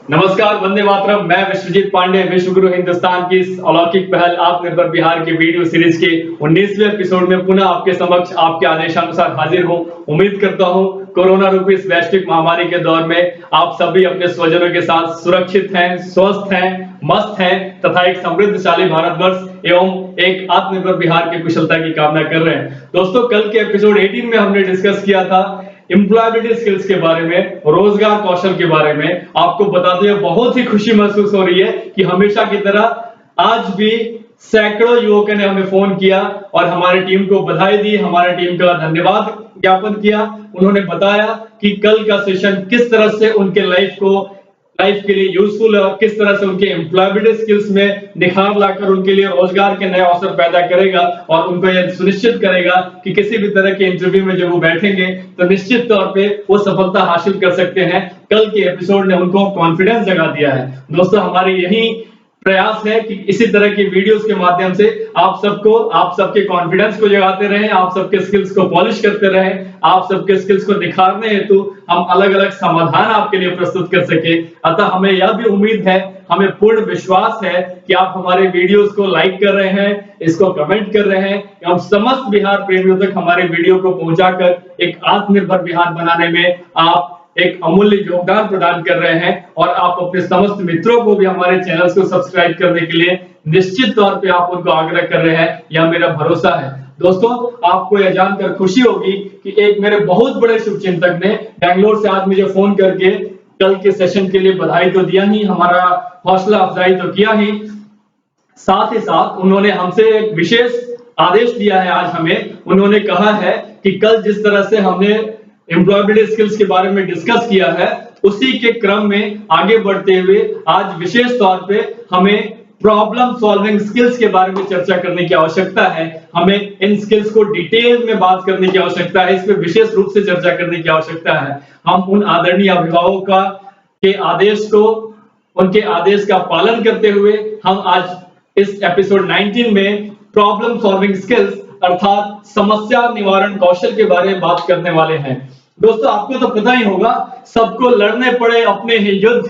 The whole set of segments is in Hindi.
नमस्कार, वंदे मातरम। मैं विश्वजीत पांडे, विश्व गुरु हिंदुस्तान की इस अलौकिक पहल आत्मनिर्भर बिहार की वीडियो सीरीज के 19वें एपिसोड में पुनः आपके समक्ष आपके आदेशानुसार हाजिर हूं। उम्मीद करता हूं कोरोना रूपी इस वैश्विक महामारी के दौर में आप सभी अपने स्वजनों के साथ सुरक्षित हैं, स्वस्थ हैं, मस्त हैं तथा एक समृद्धशाली भारतवर्ष एवं एक आत्मनिर्भर बिहार की कुशलता की कामना कर रहे हैं। दोस्तों, कल के एपिसोड 18 में हमने डिस्कस किया था एम्प्लॉयबिलिटी स्किल्स के बारे में, रोजगार कौशल के बारे में। आपको बताते हुए बहुत ही खुशी महसूस हो रही है कि हमेशा की तरह आज भी सैकड़ों युवकों ने हमें फोन किया और हमारी टीम को बधाई दी, हमारी टीम का धन्यवाद ज्ञापन किया। उन्होंने बताया कि कल का सेशन किस तरह से उनके लाइफ के लिए यूजफुल है और किस तरह से उनके एम्प्लॉयबिलिटी स्किल्स में निखार लाकर उनके लिए रोजगार के नए अवसर पैदा करेगा और उनको यह सुनिश्चित करेगा कि किसी भी तरह के इंटरव्यू में जब वो बैठेंगे तो निश्चित तौर पे वो सफलता हासिल कर सकते हैं। कल के एपिसोड ने उनको कॉन्फिडेंस जगा दिया है। दोस्तों, हमारी यही प्रयास है कि इसी तरह की वीडियोस के माध्यम से आप सबके कॉन्फिडेंस को जगाते रहें, आप सबके स्किल्स को पॉलिश करते रहें, आप सबके स्किल्स को निखारने हेतु हम अलग अलग समाधान आपके लिए प्रस्तुत कर सके। अतः हमें यह भी उम्मीद है, हमें पूर्ण विश्वास है कि आप हमारे वीडियोस को लाइक कर रहे हैं, इसको कमेंट कर रहे हैं एवं समस्त बिहार प्रेमियों तक हमारे वीडियो को पहुंचाकर एक आत्मनिर्भर बिहार बनाने में आप एक अमूल्य योगदान प्रदान कर रहे हैं और आप अपने समस्त मित्रों को भी हमारे चैनल्स को सब्सक्राइब करने के लिए निश्चित तौर पे आप उनको आग्रह कर रहे हैं, यह मेरा भरोसा है। दोस्तों, आपको यह जानकर खुशी होगी कि एक मेरे बहुत बड़े शुभचिंतक ने बेंगलोर से आज मुझे फोन करके कल के सेशन के लिए बधाई तो दिया ही, हमारा हौसला अफजाई तो किया ही, साथ ही साथ उन्होंने हमसे एक विशेष आदेश दिया है। आज हमें उन्होंने कहा है कि कल जिस तरह से हमने एम्प्लॉयबिलिटी स्किल्स के बारे में डिस्कस किया है, उसी के क्रम में आगे बढ़ते हुए आज विशेष तौर पे हमें प्रॉब्लम सॉल्विंग स्किल्स के बारे में चर्चा करने की आवश्यकता है। हमें इन स्किल्स को डिटेल में बात करने की आवश्यकता है, इस पे विशेष रूप से चर्चा करने की आवश्यकता है। हम उन आदरणीय अभिभावकों के आदेश को, उनके आदेश का पालन करते हुए हम आज इस एपिसोड 19 में प्रॉब्लम सॉल्विंग स्किल्स अर्थात समस्या निवारण कौशल के बारे में बात करने वाले हैं। दोस्तों, आपको तो पता ही होगा, सबको लड़ने पड़े अपने ही युद्ध,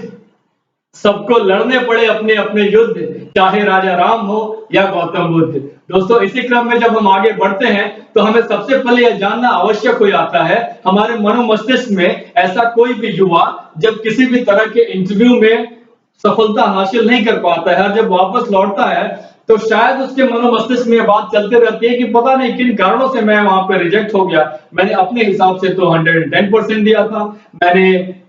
सबको लड़ने पड़े अपने अपने युद्ध, चाहे राजा राम हो या गौतम बुद्ध। दोस्तों, इसी क्रम में जब हम आगे बढ़ते हैं तो हमें सबसे पहले यह जानना आवश्यक हो जाता है, हमारे मनोमस्तिष्क में ऐसा कोई भी युवा जब किसी भी तरह के इंटरव्यू में सफलता हासिल नहीं कर पाता है और जब वापस लौटता है तो शायद उसके मनोमस्तिष्क में बात चलते रहती है कि पता नहीं किन कारणों से मैं वहां पर रिजेक्ट हो गया। मैंने अपने हिसाब से तो 110% दिया था, मैंने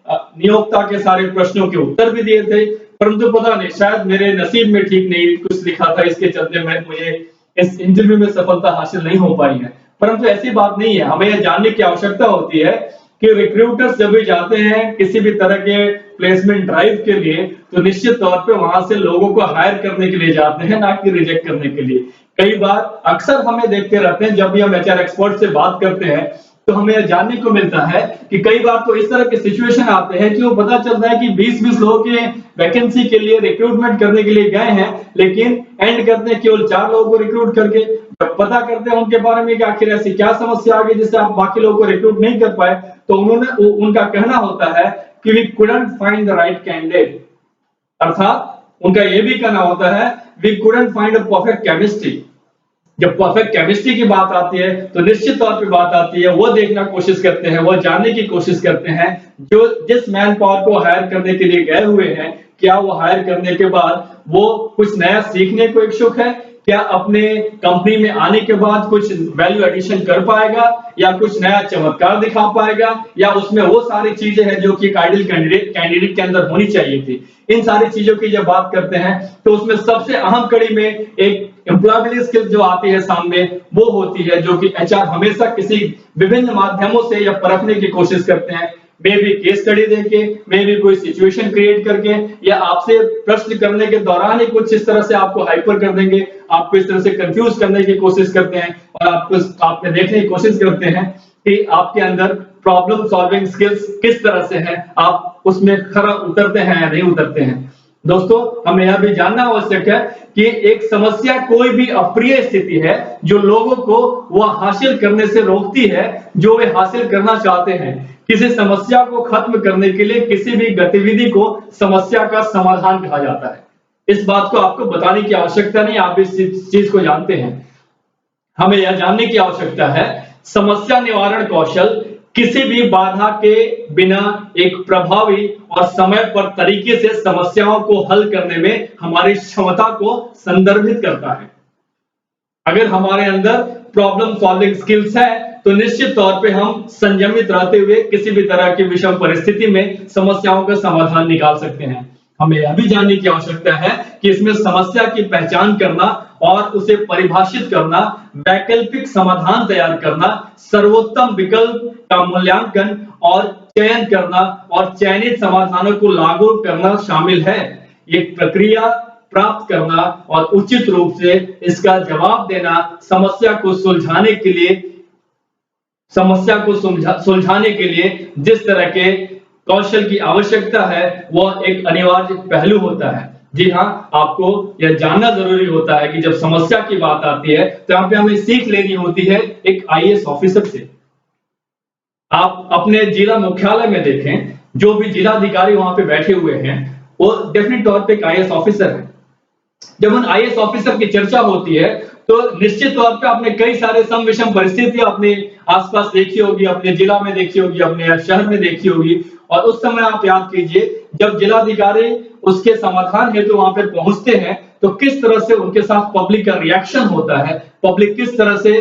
नियोक्ता के सारे प्रश्नों के उत्तर भी दिए थे, परंतु पता नहीं शायद मेरे नसीब में ठीक नहीं कुछ लिखा था, इसके चलते मुझे इस इंटरव्यू में सफलता हासिल नहीं हो पाई है। परंतु ऐसी बात नहीं है। हमें यह जानने की आवश्यकता होती है कि रिक्रूटर्स जब भी जाते हैं किसी भी तरह के प्लेसमेंट ड्राइव के लिए तो निश्चित तौर पे वहां से लोगों को हायर करने के लिए जाते हैं, ना कि रिजेक्ट करने के लिए। कई बार अक्सर हमें देखते रहते हैं, जब भी हम एचआर एक्सपर्ट से बात करते हैं तो हमें यह जानने को मिलता है कि कई बार तो इस तरह के सिचुएशन आते हैं कि वो पता चलता है कि 20-20 लोगों के वैकेंसी के लिए रिक्रूटमेंट करने के लिए गए हैं, लेकिन एंड करते हैं केवल 4 लोगों को रिक्रूट करके। पता करते हैं उनके बारे में कि आखिर ऐसी क्या समस्या आ गई जिससे आप बाकी लोगों को रिक्रूट नहीं कर पाए, तो उनका कहना होता है कि we couldn't find the right candidate, अर्थात उनका यह भी कहना होता है we couldn't find a perfect chemistry. जब परफेक्ट केमिस्ट्री की बात आती है तो निश्चित तौर पे बात आती है, वो देखना कोशिश करते हैं, वो जानने की कोशिश करते हैं जो जिस मैन पावर को हायर करने के लिए गए हुए हैं, क्या वो हायर करने के बाद वो कुछ नया सीखने को इच्छुक है, क्या अपने कंपनी में आने के बाद कुछ वैल्यू एडिशन कर पाएगा या कुछ नया चमत्कार दिखा पाएगा, या उसमें वो सारी चीजें हैं जो कि एक आइडियल कैंडिडेट के अंदर होनी चाहिए थी। इन सारी चीजों की जब बात करते हैं तो उसमें सबसे अहम कड़ी में एक एम्प्लॉयबिलिटी स्किल जो आती है सामने, वो होती है जो कि एचआर हमेशा किसी विभिन्न माध्यमों से या परखने की कोशिश करते हैं। मे भी केस स्टडी देके, मे भी कोई सिचुएशन क्रिएट करके, या आपसे प्रश्न करने के दौरान ही कुछ इस तरह से आपको हाइपर कर देंगे, आपको इस तरह से कंफ्यूज करने की कोशिश करते हैं और आपने देखने की कोशिश करते हैं कि आपके अंदर प्रॉब्लम सॉल्विंग स्किल्स किस तरह से है, आप उसमें खरा उतरते हैं या नहीं उतरते हैं। दोस्तों, हमें यह भी जानना आवश्यक है कि एक समस्या कोई भी अप्रिय स्थिति है जो लोगों को वह हासिल करने से रोकती है जो वे हासिल करना चाहते हैं। किसी समस्या को खत्म करने के लिए किसी भी गतिविधि को समस्या का समाधान कहा जाता है। इस बात को आपको बताने की आवश्यकता नहीं, आप इस चीज को जानते हैं। हमें यह जानने की आवश्यकता है, समस्या निवारण कौशल किसी भी बाधा के बिना एक प्रभावी और समय पर तरीके से समस्याओं को हल करने में हमारी क्षमता को संदर्भित करता है। अगर हमारे अंदर प्रॉब्लम सॉल्विंग स्किल्स है तो निश्चित तौर पे हम संयमित रहते हुए किसी भी तरह की विषम परिस्थिति में समस्याओं का समाधान निकाल सकते हैं। हमें यह भी जानने की आवश्यकता है कि इसमें समस्या की पहचान करना और उसे परिभाषित करना, वैकल्पिक समाधान तैयार करना, सर्वोत्तम विकल्प का मूल्यांकन और चयन करना और चयनित समाधानों को लागू करना शामिल है। ये प्रक्रिया प्राप्त करना और उचित रूप से इसका जवाब देना समस्या को सुलझाने के लिए जिस तरह के कौशल की आवश्यकता है वह एक अनिवार्य पहलू होता है। जी हाँ, आपको यह जानना जरूरी होता है कि जब समस्या की बात आती है तो यहाँ पे हमें सीख लेनी होती है एक आईएएस ऑफिसर से। आप अपने जिला मुख्यालय में देखें, जो भी जिलाधिकारी वहां पे बैठे हुए हैं वो डेफिनेट तौर पे एक आईएएस ऑफिसर है। जब उन आईएएस ऑफिसर की चर्चा होती है तो निश्चित तौर पे आपने कई सारे सम विषम परिस्थितियां अपने आसपास देखी होगी, अपने जिला में देखी होगी, अपने शहर में देखी होगी, और उस समय आप याद कीजिए जब जिलाधिकारी उसके समाधान हेतु वहां पे पहुंचते हैं तो किस तरह से उनके साथ पब्लिक का रिएक्शन होता है, पब्लिक किस तरह से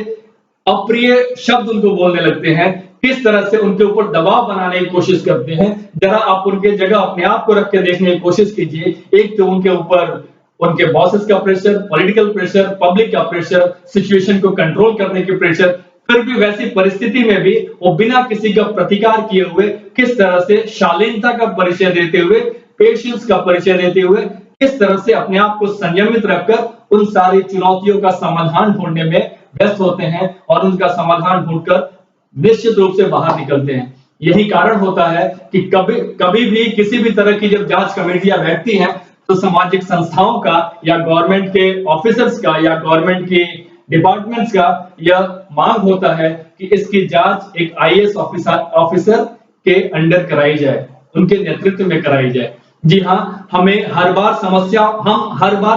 अप्रिय शब्द उनको बोलने लगते हैं, किस तरह से उनके ऊपर दबाव बनाने की कोशिश करते हैं। जरा आप उनके जगह अपने आप को रख के देखने की कोशिश कीजिए। एक तो उनके ऊपर उनके बॉसेस का प्रेशर, पॉलिटिकल प्रेशर, पब्लिक का प्रेशर, सिचुएशन को कंट्रोल करने की प्रेशर, फिर भी वैसी परिस्थिति में भी वो बिना किसी का प्रतिकार किए हुए किस तरह से शालीनता का परिचय देते हुए, पेशेंस का परिचय देते हुए किस तरह से अपने आप को संयमित रखकर उन सारी चुनौतियों का समाधान ढूंढने में व्यस्त होते हैं और उनका समाधान ढूंढकर निश्चित रूप से बाहर निकलते हैं। यही कारण होता है कि कभी भी किसी भी तरह की जब जांच कमेटियां बैठती हैं तो सामाजिक संस्थाओं का या गवर्नमेंट के ऑफिसर्स का या गवर्नमेंट की डिपार्टमेंट्स का यह मांग होता है कि इसकी जांच एक आईएएस ऑफिसर के अंडर कराई जाए, उनके नेतृत्व में कराई जाए। जी हाँ, हम हर बार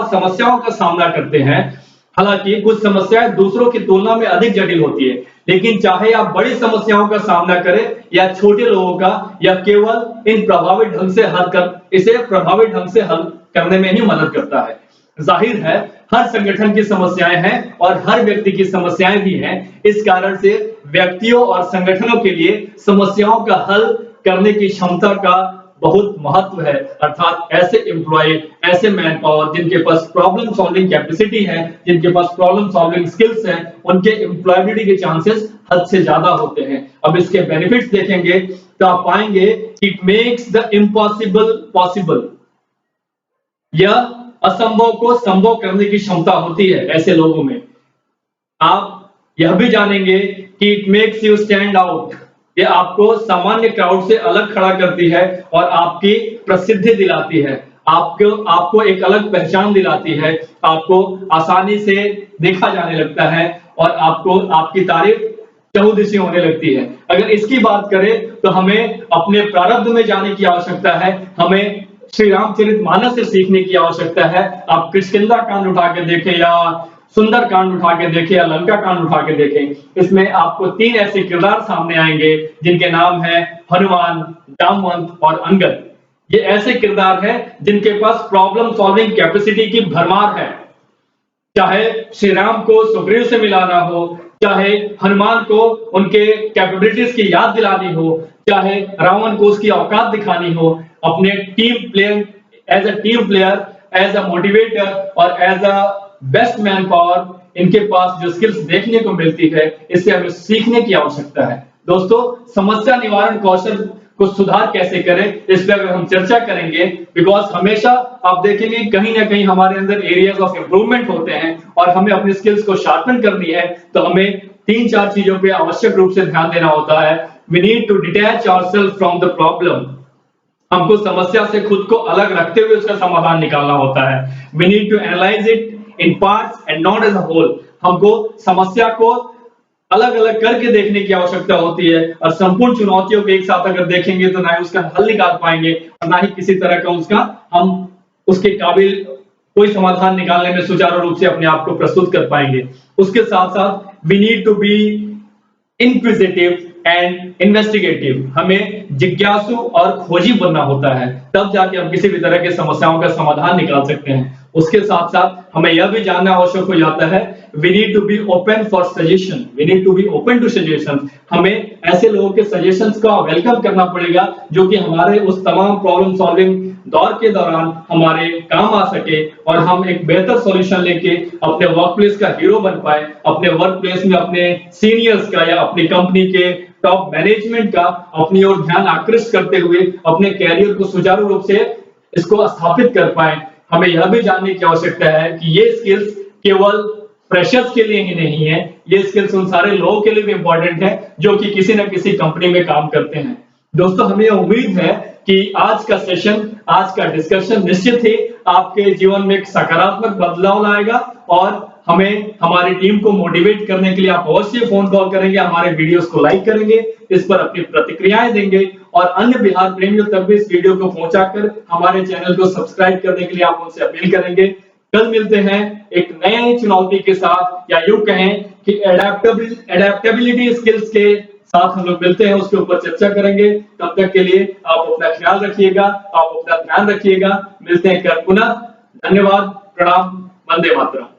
समस्याओं का सामना करते हैं। हालांकि कुछ समस्याएं दूसरों की तुलना में अधिक जटिल होती है, लेकिन चाहे आप बड़ी समस्याओं का सामना करें या छोटे लोगों का, या केवल इसे प्रभावी ढंग से हल करने में ही मदद करता है। जाहिर है हर संगठन की समस्याएं हैं और हर व्यक्ति की समस्याएं भी हैं। इस कारण से व्यक्तियों और संगठनों के लिए समस्याओं का हल करने की क्षमता का बहुत महत्व है। अर्थात ऐसे एम्प्लॉय, ऐसे मैन पावर जिनके पास प्रॉब्लम सॉल्विंग कैपेसिटी है, जिनके पास प्रॉब्लम सॉल्विंग स्किल्स हैं, उनके एम्प्लॉयबिलिटी के चांसेस हद से ज्यादा होते हैं। अब इसके बेनिफिट्स देखेंगे तो आप पाएंगे कि it makes the impossible possible. यह असंभव को संभव करने की क्षमता होती है ऐसे लोगों में। आप यह भी जानेंगे कि it makes you stand out. ये आपको सामान्य क्राउड से अलग खड़ा करती है और आपकी प्रसिद्धि दिलाती है, आपको एक अलग पहचान दिलाती है, आपको आसानी से देखा जाने लगता है और आपकी तारीफ चहुदिशी होने लगती है। अगर इसकी बात करें तो हमें अपने प्रारब्ध में जाने की आवश्यकता है, हमें श्री रामचरितमानस से सीखने की आवश्यकता है। आप किष्किंधा कांड उठा के देखें या सुंदर कांड उठा के देखें या लंका कांड उठा के देखें, इसमें आपको 3 ऐसे किरदार सामने आएंगे जिनके नाम है हनुमान, जामवंत और अंगद। ये ऐसे किरदार हैं जिनके पास प्रॉब्लम सॉल्विंग कैपेसिटी की भरमार है। चाहे श्री राम को सुग्रीव से मिलाना हो, चाहे हनुमान को उनके कैपेबिलिटीज की याद दिलानी हो, चाहे रावण को उसकी औकात दिखानी हो, अपने team player, as a motivator और as a best man power इनके पास जो स्किल्स देखने को मिलती है, इससे हमें सीखने की आवश्यकता है। दोस्तों, समस्या निवारण कौशल को सुधार कैसे करें, इस पर हम चर्चा करेंगे। बिकॉज हमेशा आप देखेंगे कहीं ना कहीं हमारे अंदर एरियाज ऑफ इंप्रूवमेंट होते हैं और हमें अपनी स्किल्स को शार्पन करनी है, तो हमें 3-4 चीजों पे आवश्यक रूप से ध्यान देना होता है। We need to detach ourself from the problem. हमको समस्या से खुद को अलग रखते हुए उसका समाधान निकालना होता है। We need to analyse it in parts and not as a whole. हमको समस्या को अलग अलग करके देखने की आवश्यकता होती है, और संपूर्ण चुनौतियों को एक साथ अगर देखेंगे तो ना ही उसका हल निकाल पाएंगे और ना ही किसी तरह का उसका हम उसके काबिल कोई समाधान निकालने में सुचारू रूप से अपने आप को प्रस्तुत कर पाएंगे। उसके साथ साथ we need to be inquisitive and investigative, हमें जिज्ञासु और खोजी बनना होता है, तब जाके हम किसी भी तरह की समस्याओं का समाधान निकाल सकते हैं। उसके साथ साथ हमें यह भी जानना आवश्यक हो जाता है, we need to be open for suggestion, we need to be open to suggestion, हमें ऐसे लोगों के सजेशंस का वेलकम करना पड़ेगा जो कि हमारे उस तमाम प्रॉब्लम सॉल्विंग दौर के दौरान हमारे काम आ सके और हम एक बेहतर सॉल्यूशन लेके अपने वर्क प्लेस का हीरो बन पाए, अपने वर्क प्लेस में अपने सीनियर्स का या अपनी कंपनी के टॉप मैनेजमेंट का अपनी ओर ध्यान आकृष्ट करते हुए अपने कैरियर को सुचारू रूप से इसको स्थापित कर पाए। हमें यह भी जानने की आवश्यकता है कि ये स्किल्स केवल फ्रेशर्स के लिए ही नहीं है, ये स्किल्स उन सारे लोगों के लिए भी इंपॉर्टेंट है जो कि किसी न किसी कंपनी में काम करते हैं। दोस्तों, हमें उम्मीद है कि आज का सेशन, आज का डिस्कशन निश्चित ही आपके जीवन में एक सकारात्मक बदलाव लाएगा और हमें हमारी टीम को मोटिवेट करने के लिए आप अवश्य फोन कॉल करेंगे, हमारे वीडियोस को लाइक करेंगे, इस पर अपनी प्रतिक्रियाएं देंगे और अन्य बिहार प्रेमियों तक भी इस वीडियो को पहुंचाकर हमारे चैनल को सब्सक्राइब करने के लिए आप उनसे अपील करेंगे। कल मिलते हैं एक नए चुनौती के साथ, या यूं कहें कि एडेप्टेबिलिटी स्किल्स के साथ हम लोग मिलते हैं, उसके ऊपर चर्चा करेंगे। तब तक के लिए आप अपना ख्याल रखिएगा, आप अपना ध्यान रखिएगा। मिलते हैं कल पुनः। धन्यवाद, प्रणाम, वंदे मातरम।